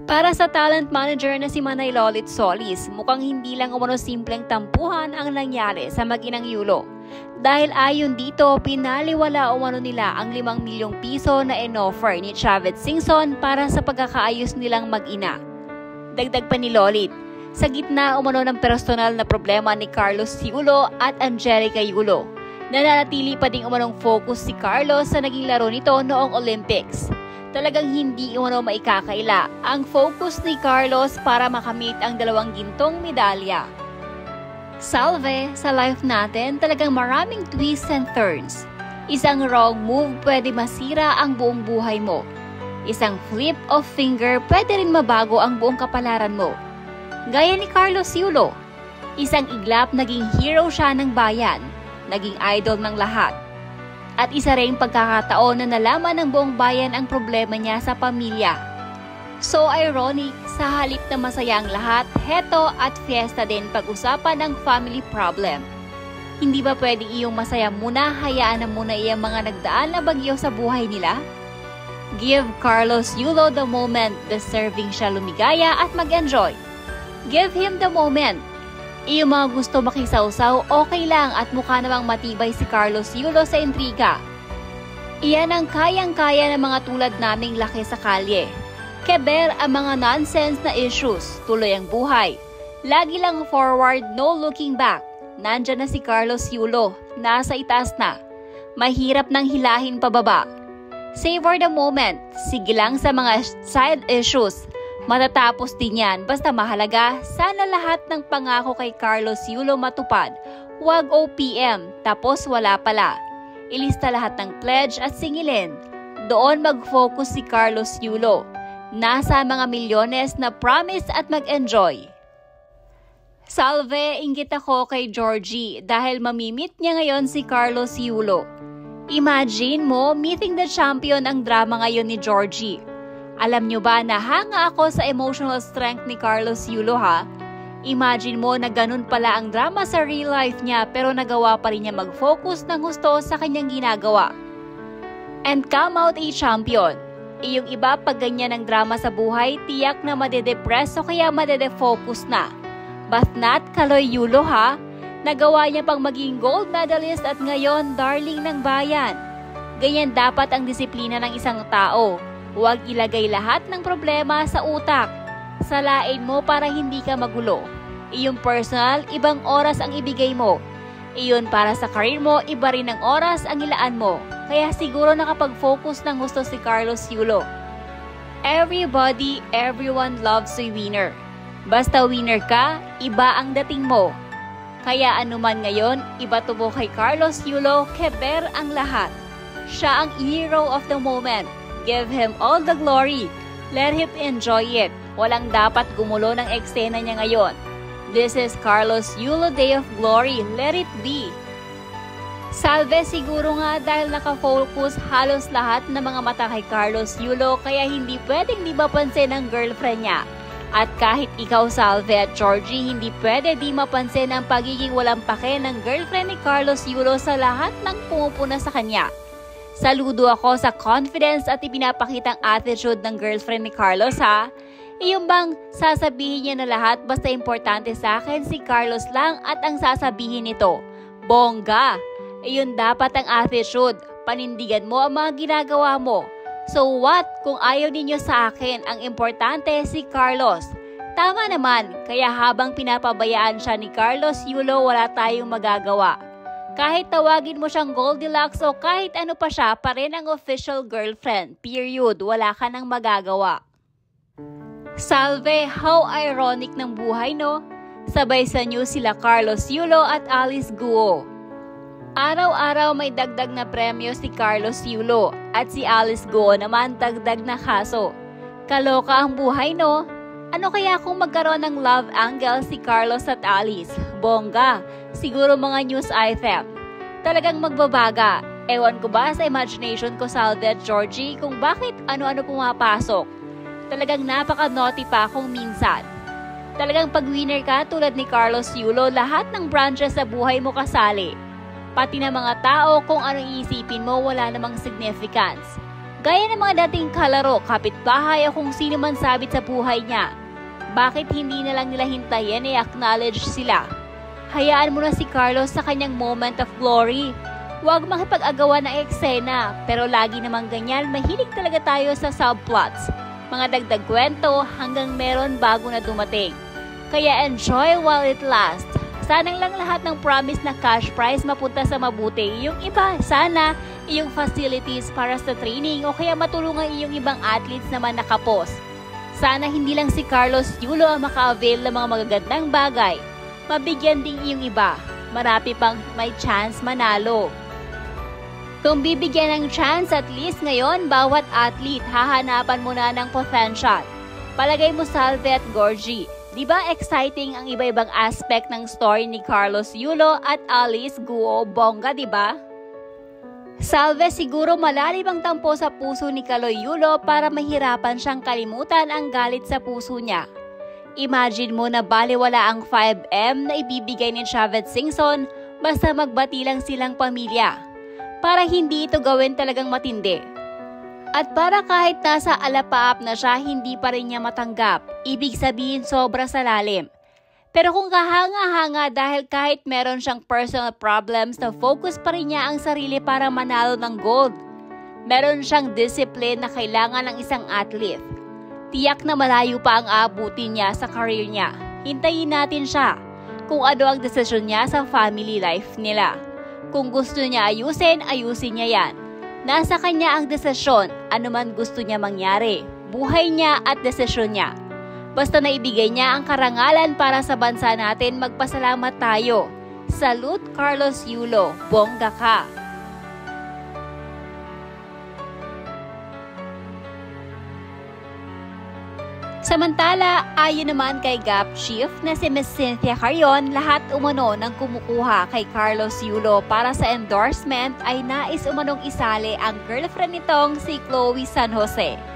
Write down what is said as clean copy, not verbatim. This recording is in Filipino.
Para sa talent manager na si Manay Lolit Solis, mukhang hindi lang umano simpleng tampuhan ang nangyari sa mag-inang Yulo. Dahil ayon dito, pinaliwala umano nila ang 5 milyong piso na inoffer ni Chavez Singson para sa pagkakaayos nilang mag-ina. Dagdag pa ni Lolit, sa gitna umano ng personal na problema ni Carlos Yulo at Angelica Yulo, nananatili pa ding umanong focus si Carlos sa naging laro nito noong Olympics. Talagang hindi umano maikakaila ang focus ni Carlos para makamit ang 2 gintong medalya. Salve, sa life natin talagang maraming twists and turns. Isang wrong move pwede masira ang buong buhay mo. Isang flip of finger pwede rin mabago ang buong kapalaran mo. Gaya ni Carlos Yulo, isang iglap naging hero siya ng bayan, naging idol ng lahat. At isa ring pagkakataon na nalaman ng buong bayan ang problema niya sa pamilya. So ironic, sa halip na masaya ang lahat, heto at fiesta din pag-usapan ang family problem. Hindi ba pwede iyong masaya muna, hayaan na muna iyang mga nagdaan na bagyo sa buhay nila? Give Carlos Yulo the moment, deserving siya lumigaya at mag-enjoy. Give him the moment. Iyong mga gusto makisawsaw, okay lang at mukha namang matibay si Carlos Yulo sa intriga. Iyan ang kayang-kaya ng mga tulad naming laki sa kalye. Keber ang mga nonsense na issues, tuloy ang buhay. Lagi lang forward, no looking back. Nandyan na si Carlos Yulo, nasa itaas na. Mahirap nang hilahin pababa. Savor the moment, sige lang sa mga side issues. Matatapos din yan, basta mahalaga, sana lahat ng pangako kay Carlos Yulo matupad. Huwag OPM, tapos wala pala. Ilista lahat ng pledge at singilin. Doon mag-focus si Carlos Yulo. Nasa mga milyones na promise at mag-enjoy. Salve, inggit ako kay Georgie dahil mamimit niya ngayon si Carlos Yulo. Imagine mo, meeting the champion ang drama ngayon ni Georgie. Alam nyo ba na hanga ako sa emotional strength ni Carlos Yulo ha? Imagine mo na ganun pala ang drama sa real life niya pero nagawa pa rin niya mag-focus ng gusto sa kanyang ginagawa. And come out a champion. Yung iba pag ganyan ang drama sa buhay, tiyak na madedepress o kaya madedefocus na. But not Kaloy Yulo ha? Nagawa niya pang maging gold medalist at ngayon darling ng bayan. Ganyan dapat ang disiplina ng isang tao. Huwag ilagay lahat ng problema sa utak. Salain mo para hindi ka magulo. Iyong personal, ibang oras ang ibigay mo. Iyon para sa career mo, iba rin ang oras ang ilaan mo. Kaya siguro nakapag-focus ng gusto si Carlos Yulo. Everybody, everyone loves a winner. Basta winner ka, iba ang dating mo. Kaya anuman ngayon, iba tubo kay Carlos Yulo, keber ang lahat. Siya ang hero of the moment. Give him all the glory. Let him enjoy it. Walang dapat gumulo ng eksena niya ngayon. This is Carlos Yulo Day of Glory. Let it be. Salve, siguro nga dahil nakafocus halos lahat ng mga mata kay Carlos Yulo kaya hindi pwedeng di mapansin ang girlfriend niya. At kahit ikaw Salve at Georgie, hindi pwede di mapansin ang pagiging walang pake ng girlfriend ni Carlos Yulo sa lahat ng pumupuna sa kanya. Saludo ako sa confidence at ipinapakitang attitude ng girlfriend ni Carlos ha. Iyong bang sasabihin niya na lahat basta importante sa akin si Carlos lang at ang sasabihin nito. Bongga! Iyon dapat ang attitude. Panindigan mo ang mga ginagawa mo. So what kung ayaw ninyo sa akin, ang importante si Carlos. Tama naman, kaya habang pinapabayaan siya ni Carlos Yulo wala tayong magagawa. Kahit tawagin mo siyang Goldilocks o kahit ano pa siya, pa rin ang official girlfriend. Period. Wala ka nang magagawa. Salve, how ironic ng buhay no? Sabay sa news sila Carlos Yulo at Alice Guo. Araw-araw may dagdag na premyo si Carlos Yulo at si Alice Guo naman dagdag na kaso. Kaloka ang buhay no? Ano kaya kung magkaroon ng love angle si Carlos at Alice? Bongga, siguro mga news item. Talagang magbabaga. Ewan ko ba sa imagination ko Salve at Georgie kung bakit ano-ano pumapasok. Talagang napaka-naughty pa akong minsan. Talagang pag winner ka tulad ni Carlos Yulo, lahat ng branches sa buhay mo kasali. Pati na mga tao kung anong iisipin mo wala namang significance. Gaya ng mga dating kalaro, kapitbahay o kung sino man sabit sa buhay niya. Bakit hindi na lang nila hintayin i-acknowledge sila? Hayaan mo na si Carlos sa kanyang moment of glory. Huwag makipag-agawan ng eksena, pero lagi namang ganyan, mahilig talaga tayo sa subplots. Mga dagdag kwento hanggang meron bago na dumating. Kaya enjoy while it lasts. Sanang lang lahat ng promise na cash prize mapunta sa mabuti. Yung iba, sana iyong facilities para sa training o kaya matulungan iyong ibang athletes naman nakapos. Sana hindi lang si Carlos Yulo ang maka-avail ng mga magagandang bagay. Mabigyan din iyong iba. Marami pang may chance manalo. Kung bibigyan ng chance at least ngayon, bawat athlete hahanapan mo na ng potential. Palagay mo Salve at Gorgie. Diba exciting ang iba-ibang aspect ng story ni Carlos Yulo at Alice Guo Bongga, diba? Salve siguro malalim ang tampo sa puso ni Kaloy Yulo para mahirapan siyang kalimutan ang galit sa puso niya. Imagine mo na baliwala ang 5M na ibibigay ni Chavez Singson basta magbati lang silang pamilya. Para hindi ito gawin talagang matindi. At para kahit nasa alapaap na siya, hindi pa rin niya matanggap. Ibig sabihin sobra sa lalim. Pero kung kahanga-hanga dahil kahit meron siyang personal problems, na focus pa rin niya ang sarili para manalo ng gold. Meron siyang discipline na kailangan ng isang athlete. Tiyak na malayo pa ang aabutin niya sa career niya. Hintayin natin siya kung ano ang desisyon niya sa family life nila. Kung gusto niya ayusin, ayusin niya yan. Nasa kanya ang desisyon, anuman gusto niya mangyari, buhay niya at desisyon niya. Basta naibigay niya ang karangalan para sa bansa natin, magpasalamat tayo. Salute Carlos Yulo, bongga ka! Samantala, ayon naman kay GAP Chief na si Miss Cynthia Carrion, lahat umano ng kumukuha kay Carlos Yulo para sa endorsement ay nais umanong isali ang girlfriend nitong si Chloe San Jose.